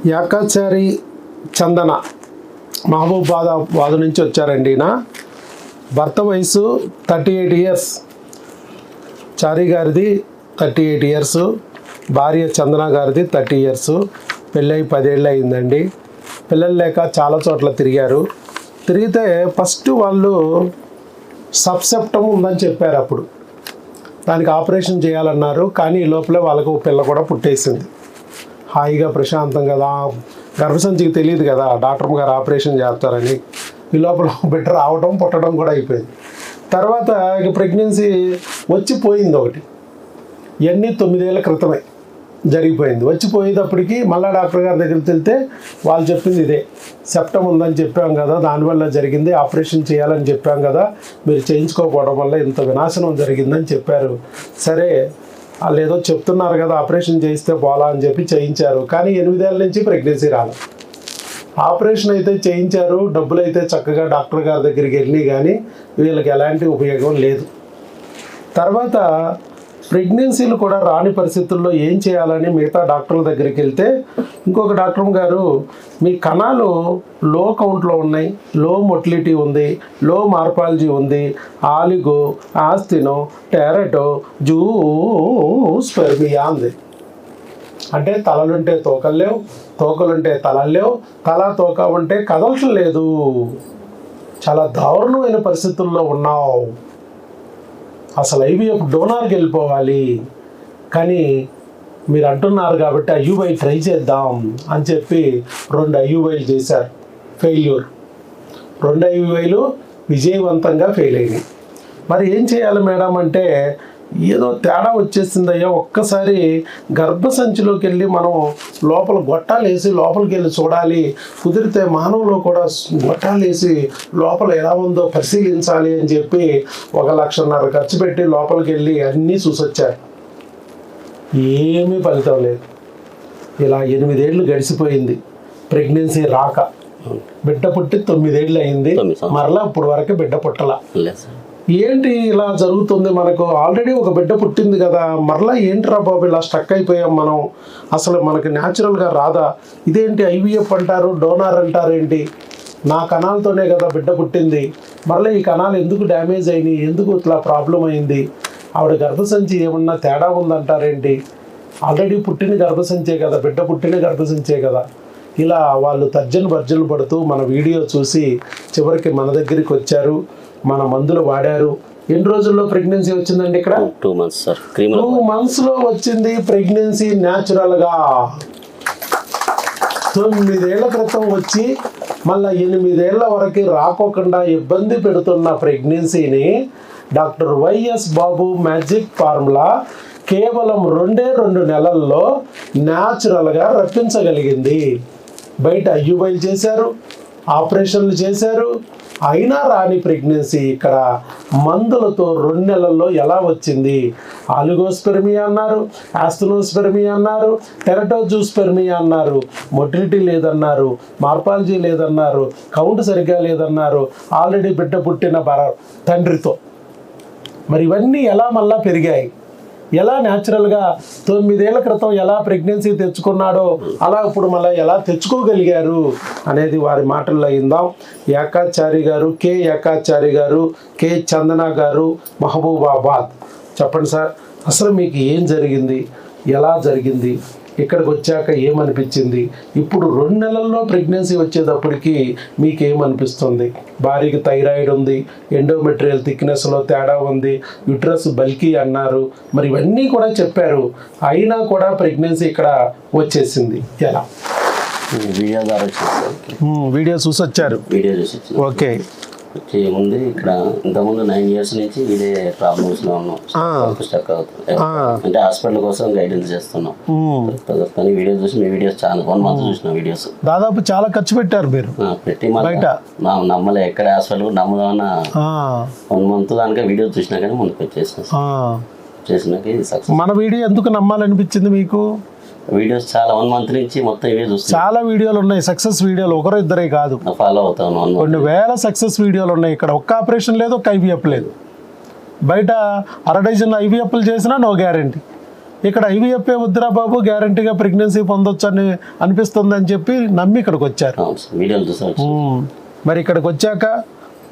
యాకాచారి చందన మహబూబాబాద్ నుంచి వచ్చారండి. ఈయన భర్త వయసు 38 ఇయర్స్, చారి గారిది 38 ఇయర్స్, భార్య చందన గారిది 30 ఇయర్స్. పెళ్ళై 10 ఏళ్ళు అయిందండి. పిల్లలు లేక చాలా చోట్ల తిరిగితే ఫస్ట్ వాళ్ళు సబ్సెప్టమ్ ఉందని చెప్పారు. అప్పుడు దానికి ఆపరేషన్ చేయాలన్నారు. కానీ ఈ లోపలే వాళ్ళకు పిల్ల కూడా పుట్టేసింది. హాయిగా ప్రశాంతం కదా, గర్భసంచికి తెలియదు కదా డాక్టర్ గారు ఆపరేషన్ చేస్తారని. ఈ లోపల బిడ్డ రావడం పుట్టడం కూడా అయిపోయింది. తర్వాత ఇక ప్రెగ్నెన్సీ వచ్చిపోయింది ఒకటి. ఇవన్నీ 9 ఏళ్ల క్రితమే జరిగిపోయింది. వచ్చిపోయేటప్పటికి మళ్ళీ డాక్టర్ గారి దగ్గరికి వెళ్తే వాళ్ళు చెప్పింది ఇదే, సెప్టమ్ ఉందని చెప్పాం కదా, దానివల్ల జరిగింది, ఆపరేషన్ చేయాలని చెప్పాం కదా, మీరు చేయించుకోకపోవడం వల్ల ఇంత వినాశనం జరిగిందని చెప్పారు. సరే వాళ్ళు ఏదో చెప్తున్నారు కదా, ఆపరేషన్ చేయిస్తే పోలా అని చెప్పి చేయించారు. కానీ 8 ఏళ్ళ నుంచి ప్రెగ్నెన్సీ రాదు. ఆపరేషన్ అయితే చేయించారు, డబ్బులు అయితే చక్కగా డాక్టర్ గారి దగ్గరికి వెళ్ళి, కానీ వీళ్ళకి ఎలాంటి ఉపయోగం లేదు. తర్వాత ప్రెగ్నెన్సీలు కూడా రాని పరిస్థితుల్లో ఏం చేయాలని మిగతా డాక్టర్ల దగ్గరికి వెళ్తే ఇంకొక డాక్టర్ గారు, మీ కణాలు లో కౌంట్లో ఉన్నాయి, లో మొటిలిటీ ఉంది, లో మార్పాలజీ ఉంది, ఆలిగో, ఆస్తినో, టెరటో, జూస్పెర్మియా ఉంది. అంటే తలలుంటే తోకలు లేవు, తోకలుంటే తలలు లేవు, తల తోక ఉంటే కదలటం లేదు. చాలా దారుణమైన పరిస్థితుల్లో ఉన్నావు. అసలు ఐవీఎఫ్ డోనార్కి వెళ్ళిపోవాలి, కానీ మీరు అంటున్నారు కాబట్టి ఐయుఐ ట్రై చేద్దాం అని చెప్పి 2 ఐయుఐలు చేశారు. ఫెయిల్యూర్. 2 ఐయుఐలు విజయవంతంగా ఫెయిల్ అయినాయి. మరి ఏం చేయాలి మేడం అంటే, ఏదో తేడా వచ్చేసిందయ్యా, ఒక్కసారి గర్భసంచిలోకి వెళ్ళి మనం లోపల గొట్టాలు వేసి లోపలికి వెళ్ళి చూడాలి, కుదిరితే మానవులో కూడా గొట్టాలు వేసి లోపల ఎలా ఉందో పరిశీలించాలి అని చెప్పి 1.5 లక్షలు ఖర్చు పెట్టి లోపలికి వెళ్ళి అన్నీ చూసొచ్చారు. ఏమీ ఫలితం లేదు. ఇలా 8 ఏళ్ళు గడిచిపోయింది, ప్రెగ్నెన్సీ రాక. బిడ్డ పుట్టి 9 ఏళ్ళు అయింది, మరలా ఇప్పుడు వరకు బిడ్డ పుట్టలా. ఏంటి ఇలా జరుగుతుంది? మనకు ఆల్రెడీ ఒక బిడ్డ పుట్టింది కదా, మరలా ఏంట్రా బాబు ఇలా స్టక్ అయిపోయాం మనం, అసలు మనకి న్యాచురల్గా రాదా? ఇదేంటి ఐవీఎఫ్ అంటారు, డోనార్ అంటారు ఏంటి? నా కణాలతోనే కదా బిడ్డ పుట్టింది, మరలా ఈ కణాలు ఎందుకు డ్యామేజ్ అయినాయి, ఎందుకు ఇట్లా ప్రాబ్లం అయింది? ఆవిడ గర్భసంచి ఏమన్నా తేడా ఉందంటారేంటి? ఆల్రెడీ పుట్టిన గర్భసంచే కదా, బిడ్డ పుట్టిన గర్భసంచే కదా. ఇలా వాళ్ళు తర్జన పడుతూ మన వీడియో చూసి చివరికి మన దగ్గరికి వచ్చారు, మన మందులు వాడారు. ఎన్ని రోజుల్లో ప్రెగ్నెన్సీ వచ్చిందండి? ఇక్కడ 2 months సార్. 2 monthsలో వచ్చింది ప్రెగ్నెన్సీ న్యాచురల్గా. 9 ఏళ్ల క్రితం వచ్చి మళ్ళీ 8 ఏళ్ల వరకు రాకోకుండా ఇబ్బంది పెడుతున్న ప్రెగ్నెన్సీని డాక్టర్ వైఎస్ బాబు మ్యాజిక్ ఫార్ములా కేవలం 2 నెలల్లో న్యాచురల్గా రప్పించగలిగింది. బయట ఐయుఐలు చేశారు, ఆపరేషన్లు చేశారు, అయినా రాని ప్రెగ్నెన్సీ ఇక్కడ మందులతో 2 నెలల్లో ఎలా వచ్చింది? ఆలిగోస్పెర్మియా అన్నారు, ఆస్టినోస్పెర్మియా అన్నారు, టెరటోజూస్పెర్మియా అన్నారు, మొటిలిటీ లేదన్నారు, మార్పాలజీ లేదన్నారు, కౌంట్ సరిగ్గా లేదన్నారు, ఆల్రెడీ బిడ్డ పుట్టిన తండ్రితో. మరి ఇవన్నీ ఎలా మళ్ళా పెరిగాయి? ఎలా న్యాచురల్గా 9 ఏళ్ల క్రితం ఎలా ప్రెగ్నెన్సీ తెచ్చుకున్నాడో అలా ఇప్పుడు మళ్ళీ ఎలా తెచ్చుకోగలిగారు అనేది వారి మాటల్లో ఇందాం. యాకాచారి గారు, యాకాచారి గారు, చందన గారు, మహబూబాబాద్. చెప్పండి సార్, అసలు మీకు ఏం జరిగింది, ఎలా జరిగింది, ఇక్కడికి వచ్చాక ఏమనిపించింది? ఇప్పుడు 2 నెలల్లో ప్రెగ్నెన్సీ వచ్చేటప్పటికి మీకేమనిపిస్తుంది? భార్యకి థైరాయిడ్ ఉంది, ఎండోమెట్రియల్ థిక్నెస్లో తేడా ఉంది, యుట్రస్ బల్కీ అన్నారు, మరి ఇవన్నీ కూడా చెప్పారు. అయినా కూడా ప్రెగ్నెన్సీ ఇక్కడ వచ్చేసింది. ఎలా? వీడియో ద్వారా వీడియో చూసి వచ్చారు. ఓకే. ఏముంది, ఇక్కడ ఇంతకుముందు 9 years నుంచి ఇదే ప్రాబ్లమ్స్లో ఉన్నాం, స్టక్ అవుతుంది. అంటే హాస్పిటల్ కోసం గైడెన్స్ చేస్తున్నాం. కానీ వీడియో చూసి మీ వీడియోస్ చాలా 1 month చూసిన వీడియోస్ దాదాపు చాలా ఖర్చు పెట్టారు మీరు. పెట్టి నమ్మలే, ఎక్కడ హాస్పిటల్ నమ్మదామన్నా 1 month దానికే వీడియోస్ చూసినా కానీ ముందుకు వచ్చేసినాక ఇది సక్సెస్. మన వీడియో ఎందుకు నమ్మాలనిపించింది మీకు? వీడియోస్ చాలా 1 month నుంచి మొత్తం ఇవే చూస్తాను. చాలా వీడియోలు ఉన్నాయి, సక్సెస్ వీడియోలు, 1-2 కాదు, ఫాలో అవుతాను. కొన్ని వేల సక్సెస్ వీడియోలు ఉన్నాయి. ఇక్కడ ఒక్క ఆపరేషన్ లేదు, ఒక్క ఐవీఎఫ్ లేదు. బయట 1/2 డజన్ ఐవీఎఫ్లు చేసినా నో గ్యారంటీ. ఇక్కడ ఐవీఎఫ్ఏ వద్దురా బాబు, గ్యారంటీగా ప్రెగ్నెన్సీ పొందొచ్చు అని అనిపిస్తుంది అని చెప్పి నమ్మి ఇక్కడికి వచ్చారు. అవును సార్, వీడియోలు చూసాను. మరి ఇక్కడికి వచ్చాక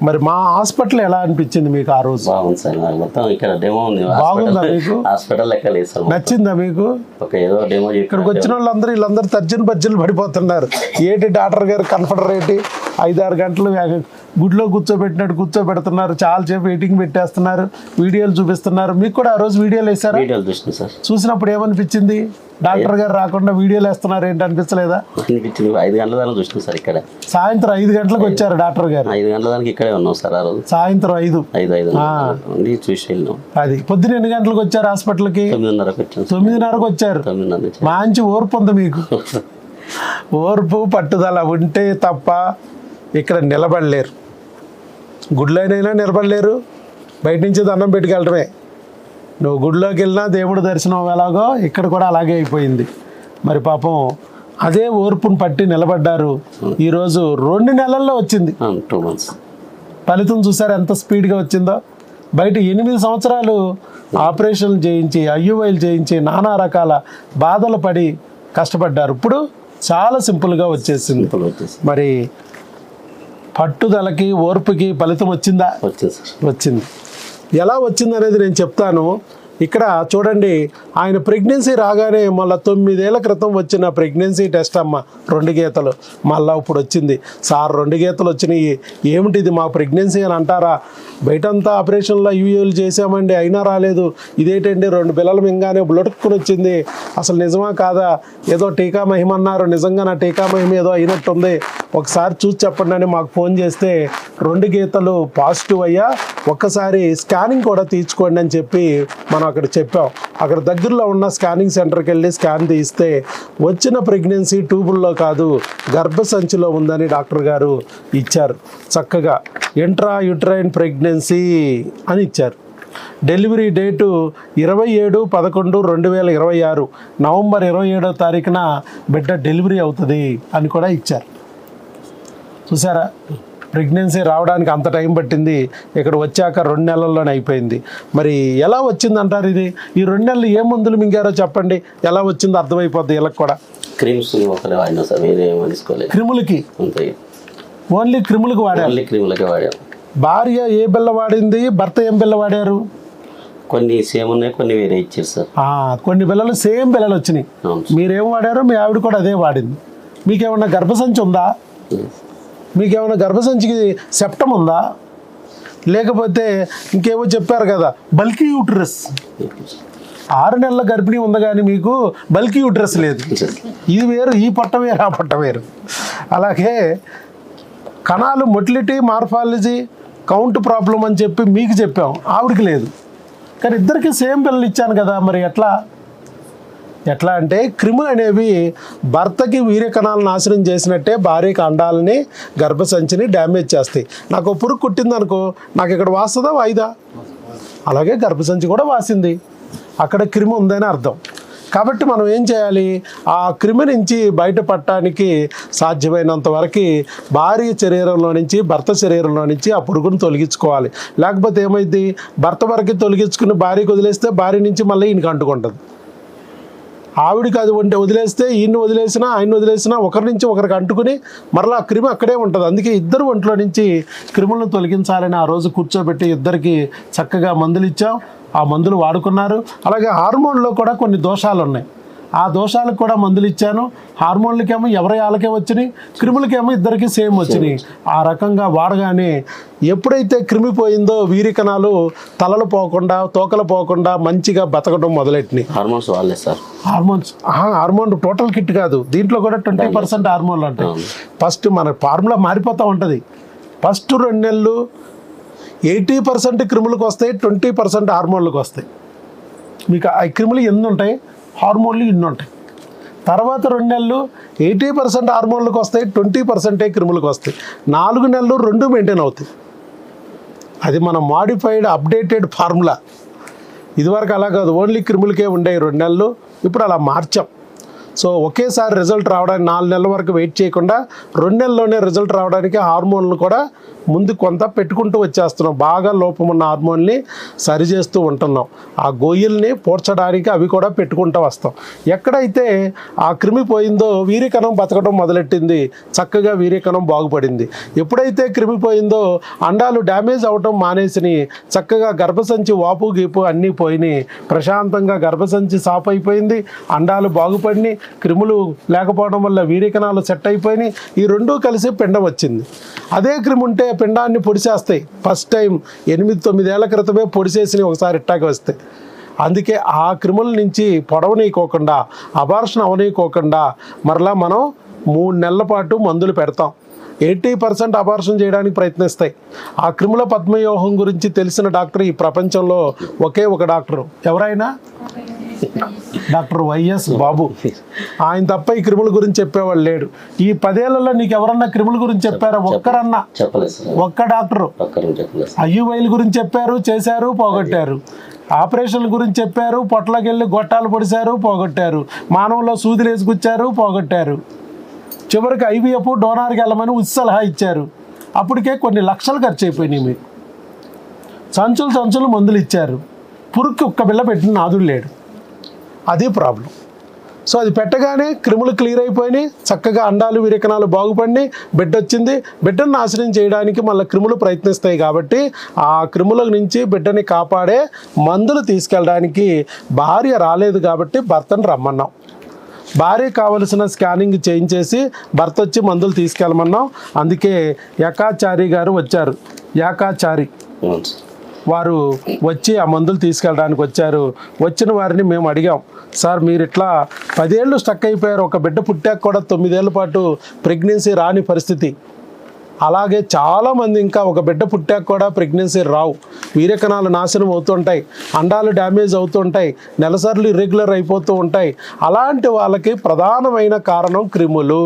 మరి మా హాస్పిటల్ ఎలా అనిపించింది మీకు ఆ రోజు? బాగుంది సార్, నాకు మొత్తం ఇక్కడ డెమో ఉంది. బాగుందా మీకు? హాస్పిటల్ లెక్క లేదు సార్. నచ్చిందా మీకు? ఒక ఏదో డెమో ఇక్కడికి వచ్చిన వీళ్ళందరూ తర్జన భర్జనలు పడిపోతున్నారు. ఏంటి డాక్టర్ గారు కన్ఫర్టర్ ఏంటి, 5-6 గంటలు గుడిలో కూర్చోబెట్టినట్టు కూర్చోబెడుతున్నారు, చాలా సేపు వెయిటింగ్ పెట్టేస్తున్నారు, వీడియోలు చూపిస్తున్నారు. మీకు కూడా ఆ రోజు వీడియోలు వేసారా? వీడియోలు చూసిన సార్. చూసినప్పుడు ఏమనిపించింది? డాక్టర్ గారు రాకుండా వీడియోలు వేస్తున్నారు ఏంటి అనిపించలేదా? అనిపించింది. 5 గంటల దాకా చూసిన సార్ ఇక్కడ. సాయంత్రం 5 గంటలకు వచ్చారు డాక్టర్ గారు. 5 గంటల దాకా ఇక్కడే ఉన్నాం సార్ ఆ రోజు. సాయంత్రం 5 ఉండి చూసి వెళ్ళినాం. అది పొద్దున ఎన్ని గంటలకు వచ్చారు హాస్పిటల్కి? 9:30కి వచ్చాం. 9:30కు వచ్చారు. 9:30. మంచి ఓర్పు ఉంది మీకు. ఓర్పు పట్టుదల ఉంటే తప్ప ఇక్కడ నిలబడలేరు. గుడిలోనైనా నిలబడలేరు, బయట నుంచి దండం పెట్టుకెళ్ళటమే. నువ్వు గుడిలోకి వెళ్ళినా దేవుడు దర్శనం ఎలాగో ఇక్కడ కూడా అలాగే అయిపోయింది. మరి పాపం అదే ఓర్పును పట్టి నిలబడ్డారు. ఈరోజు 2 నెలల్లో వచ్చింది 2 months. ఫలితం చూసారు ఎంత స్పీడ్గా వచ్చిందో. బయట 8 సంవత్సరాలు ఆపరేషన్లు చేయించి, ఐయుఐలు చేయించి, నానా రకాల బాధలు పడి కష్టపడ్డారు. ఇప్పుడు చాలా సింపుల్గా వచ్చేసింది. మరి పట్టుదలకి ఓర్పుకి ఫలితం వచ్చిందా? వచ్చింది. ఎలా వచ్చింది అనేది నేను చెప్తాను. ఇక్కడ చూడండి, ఆయన ప్రెగ్నెన్సీ రాగానే మళ్ళీ 9 ఏళ్ల క్రితం వచ్చిన ప్రెగ్నెన్సీ టెస్ట్ అమ్మ, 2 గీతలు మళ్ళీ ఇప్పుడు వచ్చింది. సార్ 2 గీతలు వచ్చినాయి, ఏమిటిది మా ప్రెగ్నెన్సీ అని అంటారా? బయటంతా ఆపరేషన్లో యూయూలు చేసామండి, అయినా రాలేదు. ఇదేంటండి 2 పిల్లలు మింగానే బులటుక్కుని వచ్చింది, అసలు నిజమా కాదా? ఏదో టీకా మహిమ అన్నారు, నిజంగా నా టీకా మహిమ ఏదో అయినట్టుంది, ఒకసారి చూసి చెప్పండి అని మాకు ఫోన్ చేస్తే 2 గీతలు పాజిటివ్ అయ్యా, ఒక్కసారి స్కానింగ్ కూడా తీర్చుకోండి అని చెప్పి మనం అక్కడ చెప్పాం. అక్కడ దగ్గరలో ఉన్న స్కానింగ్ సెంటర్కి వెళ్ళి స్కాన్ తీస్తే వచ్చిన ప్రెగ్నెన్సీ ట్యూబుల్లో కాదు, గర్భసంచిలో ఉందని డాక్టర్ గారు ఇచ్చారు. చక్కగా ఇంట్రా యూట్రైన్ ప్రెగ్నెన్సీ అని ఇచ్చారు. డెలివరీ డేటు 27/11/2026 నవంబర్ 27వ తారీఖున బిడ్డ డెలివరీ అవుతుంది అని కూడా ఇచ్చారు. చూసారా, ప్రెగ్నెన్సీ రావడానికి అంత టైం పట్టింది, ఇక్కడ వచ్చాక 2 నెలల్లోనే అయిపోయింది. మరి ఎలా వచ్చిందంటారు? ఇది ఈ 2 నెలలు ఏ మందులు మింగారో చెప్పండి, ఎలా వచ్చిందో అర్థమైపోద్ది వీళ్ళకి కూడా. క్రీమ్స్ క్రిములకి ఓన్లీ క్రిములకు వాడారు. భార్య ఏ బిల్ల వాడింది, భర్త ఏం బిల్ల వాడారు? కొన్ని సేమ్ ఉన్నాయి, కొన్ని వేరే ఇచ్చారు సార్. కొన్ని బిల్లలు సేమ్ బిల్లలు వచ్చినాయి. మీరేం వాడారో మీ ఆవిడ కూడా అదే వాడింది. మీకేమన్నా గర్భసంచి ఉందా? మీకేమైనా గర్భసంచికి సెప్టమ్ ఉందా? లేకపోతే ఇంకేమో చెప్పారు కదా బల్కీ యూట్రస్, 6 నెలల గర్భిణీ ఉంది కానీ మీకు బల్కీ యూట్రస్ లేదు. ఇది వేరు, ఈ పొట్ట వేరు, ఆ పొట్ట వేరు. అలాగే కణాలు మొటిలిటీ, మార్ఫాలజీ, కౌంట్ ప్రాబ్లం అని చెప్పి మీకు చెప్పాం, ఆవిడికి లేదు. కానీ ఇద్దరికి సేమ్ పిల్లలు ఇచ్చాను కదా, మరి ఎట్లా అంటే క్రిములు అనేవి భర్తకి వీర్య కణాలను నాశనం చేసినట్టే భార్యకి అండాలని, గర్భసంచిని డ్యామేజ్ చేస్తాయి. నాకు పురుగు కుట్టిందనుకో, నాకు ఇక్కడ వాస్తుందా వాయిదా? అలాగే గర్భసంచి కూడా వాసింది, అక్కడ క్రిమి ఉందని అర్థం. కాబట్టి మనం ఏం చేయాలి? ఆ క్రిమి నుంచి బయటపడటానికి సాధ్యమైనంత వరకు భార్య శరీరంలో నుంచి, భర్త శరీరంలో నుంచి ఆ పురుగును తొలగించుకోవాలి. లేకపోతే ఏమైంది, భర్త వరకు తొలగించుకుని భార్యకి వదిలేస్తే భార్య నుంచి మళ్ళీ ఈయనకి అంటుకుంటుంది. ఆవిడికి అది వదిలేస్తే ఈయన్ని వదిలేసినా, ఆయన వదిలేసినా ఒకరి నుంచి ఒకరికి అంటుకుని మరలా ఆ క్రిమి అక్కడే ఉంటుంది. అందుకే ఇద్దరు ఒంట్లో నుంచి క్రిములను తొలగించాలని ఆ రోజు కూర్చోబెట్టి ఇద్దరికి చక్కగా మందులు ఇచ్చాం. ఆ మందులు వాడుకున్నారు. అలాగే హార్మోన్లో కూడా కొన్ని దోషాలు ఉన్నాయి, ఆ దోషాలకు కూడా మందులు ఇచ్చాను. హార్మోన్లకేమో ఎవరి వాళ్ళకే వచ్చినాయి, క్రిములకేమో ఇద్దరికి సేమ్ వచ్చినాయి. ఆ రకంగా వాడగానే ఎప్పుడైతే క్రిమి పోయిందో వీరి కణాలు తలలు పోకుండా, తోకలు పోకుండా మంచిగా బతకడం మొదలెట్టినాయి. హార్మోన్స్ వాడలేదు సార్. హార్మోన్ టోటల్ కిట్ కాదు, దీంట్లో కూడా 20% హార్మోన్లు ఉంటాయి. ఫస్ట్ మన ఫార్ములా మారిపోతూ ఉంటుంది. ఫస్ట్ 2 నెలలు 80% క్రిములకు వస్తాయి, 20% హార్మోన్లకు వస్తాయి. మీకు ఆ క్రిములు ఎన్ని ఉంటాయి, హార్మోన్లు ఇన్ని ఉంటాయి. తర్వాత 2 నెలలు 80% హార్మోన్లకు వస్తాయి, 20% క్రిములకు వస్తాయి. 4 నెలలు 2 మెయింటైన్ అవుతాయి. అది మన మాడిఫైడ్ అప్డేటెడ్ ఫార్ములా. ఇదివరకు అలా కాదు, ఓన్లీ క్రిములకే ఉండేవి 2 నెలలు, ఇప్పుడు అలా మార్చాం. సో ఒకేసారి రిజల్ట్ రావడానికి 4 నెలల వరకు వెయిట్ చేయకుండా 2 నెలల్లోనే రిజల్ట్ రావడానికి హార్మోన్లు కూడా ముందు కొంత పెట్టుకుంటూ వచ్చేస్తున్నాం, బాగా లోపం ఉన్న హార్మోన్ని సరి చేస్తూ ఉంటున్నాం. ఆ గొయ్యల్ని పూడ్చడానికి అవి కూడా పెట్టుకుంటూ వస్తాం. ఎక్కడైతే ఆ క్రిమి పోయిందో వీర్యకణం బతకడం మొదలెట్టింది, చక్కగా వీర్యకణం బాగుపడింది. ఎప్పుడైతే క్రిమి పోయిందో అండాలు డ్యామేజ్ అవటం మానేసినాయి, చక్కగా గర్భసంచి వాపు గీపు అన్నీ పోయినాయి, ప్రశాంతంగా గర్భసంచి సాఫ్ అయిపోయింది, అండాలు బాగుపడినాయి, క్రిములు లేకపోవడం వల్ల వీర్యకణాలు సెట్ అయిపోయినాయి. ఈ రెండూ కలిసి పిండం వచ్చింది. అదే క్రిమి ఉంటే పిండాన్ని పొడిచేస్తాయి. ఫస్ట్ టైం 8-9 ఏళ్ల క్రితమే పొడిచేసి ఒకసారి ఇట్టాకి వస్తాయి. అందుకే ఆ క్రిముల నుంచి పొడవనీయకోకుండా, అబార్షన్ అవనీయకోకుండా మరలా మనం 3 నెలల పాటు మందులు పెడతాం. 80% అబార్షన్ చేయడానికి ప్రయత్నిస్తాయి. ఆ క్రిముల పద్మవ్యూహం గురించి తెలిసిన డాక్టర్ ఈ ప్రపంచంలో ఒకే ఒక డాక్టరు, ఎవరైనా డాక్టర్ వైఎస్ బాబు. ఆయన తప్ప ఈ క్రిముల గురించి చెప్పేవాళ్ళు లేడు. ఈ 10 ఏళ్లలో నీకు ఎవరన్నా క్రిముల గురించి చెప్పారా? ఒక్కరన్నా? ఒక్క డాక్టరు. ఐయువైల గురించి చెప్పారు, చేశారు, పోగొట్టారు. ఆపరేషన్ల గురించి చెప్పారు, పొట్టలోకి వెళ్ళి గొట్టాలు పొడిచారు, పోగొట్టారు. మానవుల్లో సూదులు వేసుకొచ్చారు, పోగొట్టారు. చివరికి ఐవీఎఫ్ డోనార్కి వెళ్ళమని సలహా ఇచ్చారు. అప్పటికే కొన్ని లక్షలు ఖర్చు అయిపోయినాయి. మీకు సంచులు మందులు ఇచ్చారు. పురుక్కి ఒక్క బిళ్ళ పెట్టిన నాదుడు లేడు. అది ప్రాబ్లం. సో అది పెట్టగానే క్రిములు క్లియర్ అయిపోయినాయి, చక్కగా అండాలు వీర్యకణాలు బాగుపడినాయి, బిడ్డ వచ్చింది. బిడ్డను నాశనం చేయడానికి మళ్ళీ క్రిములు ప్రయత్నిస్తాయి. కాబట్టి ఆ క్రిముల నుంచి బిడ్డని కాపాడే మందులు తీసుకెళ్ళడానికి భార్య రాలేదు కాబట్టి భర్తను రమ్మన్నాం. భార్య కావలసిన స్కానింగ్ చేయించేసి భర్త వచ్చి మందులు తీసుకెళ్ళమన్నాం. అందుకే ఏకాచారి గారు వచ్చారు. ఏకాచారి వారు వచ్చి ఆ మందులు తీసుకెళ్ళడానికి వచ్చారు. వచ్చిన వారిని మేము అడిగాం, సార్ మీరు ఇట్లా 10 ఏళ్ళు స్టక్ అయిపోయారు, ఒక బిడ్డ పుట్టాక కూడా 9 ఏళ్ల పాటు ప్రెగ్నెన్సీ రాని పరిస్థితి. అలాగే చాలామంది ఇంకా ఒక బిడ్డ పుట్టాక కూడా ప్రెగ్నెన్సీ రావు, వీర్యకణాలు నాశనం అవుతుంటాయి, అండాలు డ్యామేజ్ అవుతుంటాయి, నెలసర్లు ఇర్రెగ్యులర్ అయిపోతూ ఉంటాయి. అలాంటి వాళ్ళకి ప్రధానమైన కారణం క్రిములు.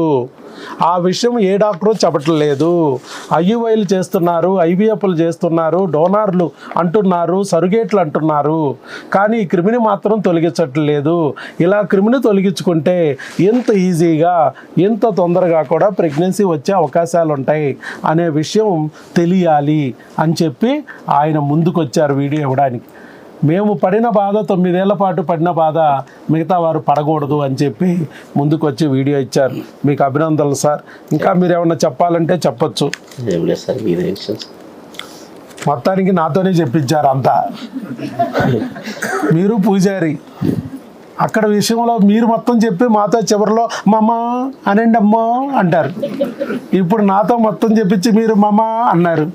ఆ విషయం ఏ డాక్టరు చెప్పట్లేదు. ఐయువైలు చేస్తున్నారు, ఐవీఎఫ్లు చేస్తున్నారు, డోనార్లు అంటున్నారు, సరుగేట్లు అంటున్నారు, కానీ ఈ క్రిమిని మాత్రం తొలగించట్లేదు. ఇలా క్రిమిని తొలగించుకుంటే ఎంత ఈజీగా, ఎంత తొందరగా కూడా ప్రెగ్నెన్సీ వచ్చే అవకాశాలు ఉంటాయి అనే విషయం తెలియాలి అని చెప్పి ఆయన ముందుకొచ్చారు వీడియో ఇవ్వడానికి. మేము పడిన బాధ, 9 ఏళ్ల పాటు పడిన బాధ మిగతా వారు పడకూడదు అని చెప్పి ముందుకు వచ్చి వీడియో ఇచ్చారు. మీకు అభినందనలు సార్. ఇంకా మీరు ఏమన్నా చెప్పాలంటే చెప్పచ్చు. మొత్తానికి నాతోనే చెప్పించారు అంతా. మీరు పూజారి, అక్కడ విషయంలో మీరు మొత్తం చెప్పి మాతో చివరిలో మమ్మ అనండి అమ్మో అంటారు. ఇప్పుడు నాతో మొత్తం చెప్పించి మీరు మమ్మ అన్నారు.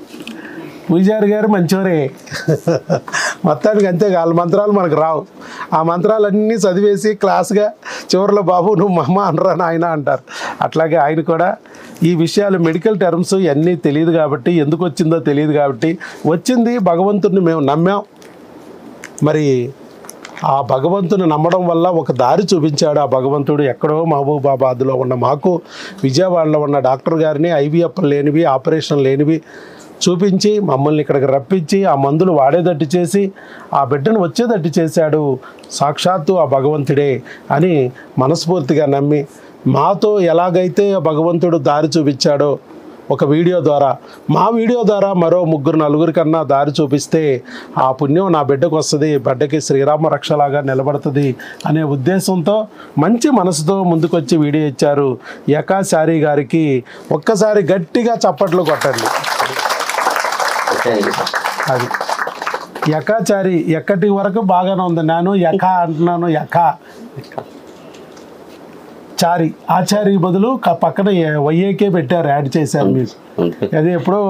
పూజారి గారు మంచివారే. మొత్తానికి అంతే, వాళ్ళ మంత్రాలు మనకు రావు. ఆ మంత్రాలన్నీ చదివేసి క్లాస్గా చివరిలో బాబు నువ్వు మమ్మ అనరా నాయన అంటారు. అట్లాగే ఆయన కూడా ఈ విషయాలు మెడికల్ టర్మ్స్ ఇవన్నీ తెలియదు కాబట్టి, ఎందుకు వచ్చిందో తెలియదు కాబట్టి, వచ్చింది భగవంతుడిని మేము నమ్మాం. మరి ఆ భగవంతుని నమ్మడం వల్ల ఒక దారి చూపించాడు ఆ భగవంతుడు. ఎక్కడో మహబూబాబాద్లో ఉన్న మాకు, విజయవాడలో ఉన్న డాక్టర్ గారిని ఐవీఎఫ్ లేనివి, ఆపరేషన్ లేనివి చూపించి మమ్మల్ని ఇక్కడికి రప్పించి ఆ మందులు వాడేటట్టు చేసి ఆ బిడ్డను వచ్చేటట్టు చేశాడు సాక్షాత్తు ఆ భగవంతుడే అని మనస్ఫూర్తిగా నమ్మి, మాతో ఎలాగైతే ఆ భగవంతుడు దారి చూపించాడో ఒక వీడియో ద్వారా, మా వీడియో ద్వారా మరో 3-4 కన్నా దారి చూపిస్తే ఆ పుణ్యం నా బిడ్డకు వస్తుంది, బిడ్డకి శ్రీరామ రక్షలాగా నిలబడుతుంది అనే ఉద్దేశంతో మంచి మనసుతో ముందుకొచ్చి వీడియో ఇచ్చారు. ఏకాచారి గారికి ఒక్కసారి గట్టిగా చప్పట్లు కొట్టండి. అది ఏకాచారి ఎక్కటి వరకు బాగానే ఉంది. నేను యకా అంటున్నాను, యకా చారి, ఆచారి బదులు పక్కన వైఏకే పెట్టారు, యాడ్ చేశారు మీరు. అది ఎప్పుడో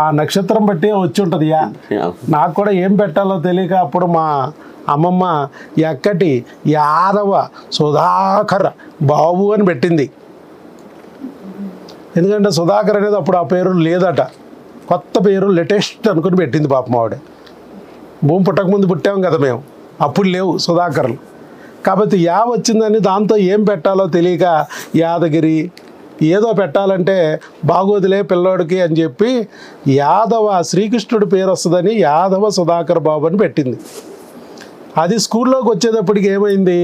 ఆ నక్షత్రం బట్టి వచ్చి ఉంటుంది. నాకు కూడా ఏం పెట్టాలో తెలియక అప్పుడు మా అమ్మమ్మ ఎక్కటి యాదవ సుధాకర్ బాబు అని పెట్టింది. ఎందుకంటే సుధాకర్ అనేది అప్పుడు ఆ పేరు లేదట, కొత్త పేరు లేటెస్ట్ అనుకుని పెట్టింది పాపం ఆవిడ. భూమి పుట్టకముందు పుట్టాం కదా మేము, అప్పుడు లేవు సుధాకర్లు. కాబట్టి యా వచ్చిందని దాంతో ఏం పెట్టాలో తెలియక యాదగిరి ఏదో పెట్టాలంటే బాగోదులే పిల్లోడికి అని చెప్పి యాదవ, శ్రీకృష్ణుడి పేరు వస్తుందని యాదవ సుధాకర్ బాబు అని పెట్టింది. అది స్కూల్లోకి వచ్చేటప్పటికి ఏమైంది,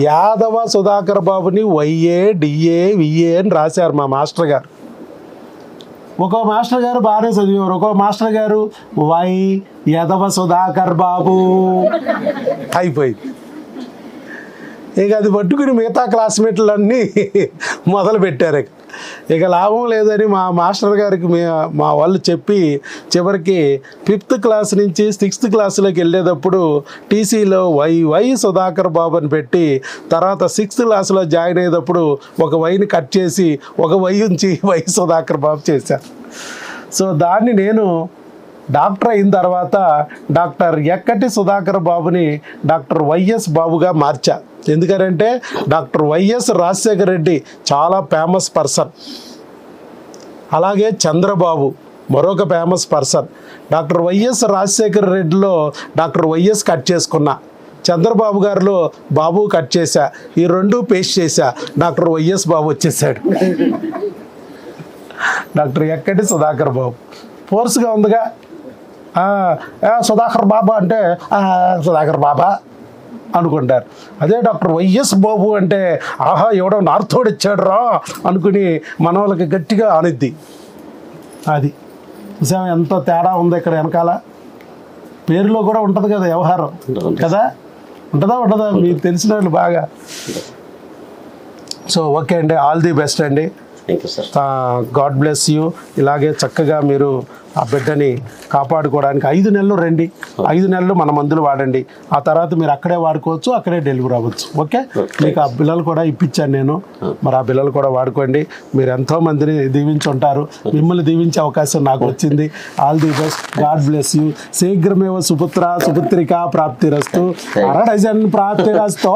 యాదవ సుధాకర్ బాబుని వైఏ డిఏ విఏ అని రాశారు మా మాస్టర్ గారు. ఒక్కో మాస్టర్ గారు బాగానే చదివేవారు, ఒక్కో మాస్టర్ గారు వై యదవ సుధాకర్ బాబు అయిపోయింది. ఇక అది పట్టుకుని మిగతా క్లాస్మేట్లన్నీ మొదలు పెట్టారు. ఇక లాభం లేదని మా మాస్టర్ గారికి మా వాళ్ళు చెప్పి చివరికి 5th క్లాస్ నుంచి 6th క్లాసులోకి వెళ్ళేటప్పుడు టీసీలో వై సుధాకర్ బాబు అని పెట్టి, తర్వాత 6th క్లాసులో జాయిన్ అయ్యేటప్పుడు ఒక వైని కట్ చేసి ఒక వై ఉంచి వై సుధాకర్ బాబు చేశాను. సో దాన్ని నేను డాక్టర్ అయిన తర్వాత డాక్టర్ ఎక్కటి సుధాకర్ బాబుని డాక్టర్ వైఎస్ బాబుగా మార్చా. ఎందుకంటే డాక్టర్ వైఎస్ రాజశేఖర రెడ్డి చాలా ఫేమస్ పర్సన్, అలాగే చంద్రబాబు మరొక famous person. Doctor YS Rajasekhara రెడ్డిలో డాక్టర్ వైఎస్ కట్ చేసుకున్నా, చంద్రబాబు గారిలో బాబు కట్ చేశా, ఈ రెండు పేస్ట్ చేశా, డాక్టర్ వైఎస్ బాబు వచ్చేసాడు. డాక్టర్ ఎక్కటి సుధాకర్ బాబు ఫోర్స్గా ఉందిగా. సుధాకర్ బాబా అంటే సుధాకర్ బాబా అనుకుంటారు. అదే డాక్టర్ వైఎస్ బాబు అంటే ఆహా ఎవడో నార్తోడు ఇచ్చాడు రా అనుకుని మన వాళ్ళకి గట్టిగా ఆనిద్ది. అది చూసాం ఎంత తేడా ఉంది ఇక్కడ వెనకాల. పేరులో కూడా ఉంటుంది కదా వ్యవహారం కదా, ఉంటుందా మీకు తెలిసిన వాళ్ళు బాగా. సో ఓకే అండి, ఆల్ ది బెస్ట్ అండి. God bless you. ఇలాగే చక్కగా మీరు ఆ బిడ్డని కాపాడుకోవడానికి 5 నెలలు రండి, 5 నెలలు మన మందులు వాడండి, ఆ తర్వాత మీరు అక్కడే వాడుకోవచ్చు, అక్కడే డెలివరీ అవ్వచ్చు. ఓకే, మీకు ఆ బిల్లలు కూడా ఇప్పించాను నేను, మరి ఆ బిల్లలు కూడా వాడుకోండి. మీరు ఎంతో మందిని దీవించి ఉంటారు, మిమ్మల్ని దీవించే అవకాశం నాకు వచ్చింది. All the best, God bless you. శీఘ్రమేవ సుపుత్ర సుపుత్రిక ప్రాప్తిరస్తు, అరడజన్ ప్రాప్తిరస్తో.